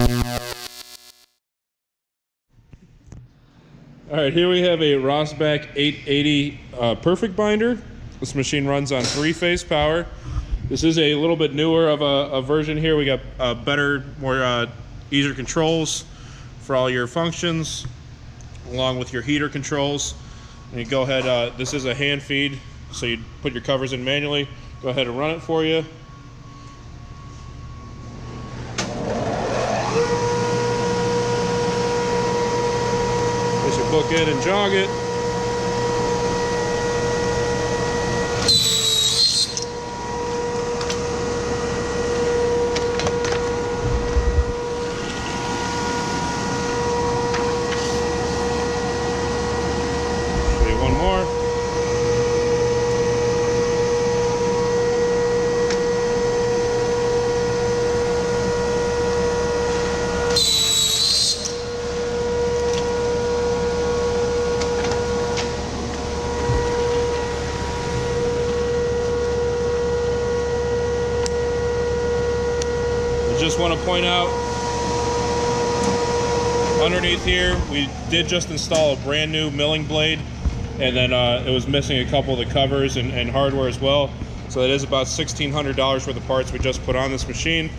All right, here we have a Rosback 880 perfect binder. This machine runs on 3-phase power. This is a little bit newer of a version here. We got better, more easier controls for all your functions, along with your heater controls. And you go ahead, this is a hand feed, so you put your covers in manually. Go ahead and run it for you. Place your book in and jog it. Show you one more. Just want to point out, underneath here, we did just install a brand new milling blade, and then it was missing a couple of the covers and hardware as well. So that is about $1,600 worth of parts we just put on this machine.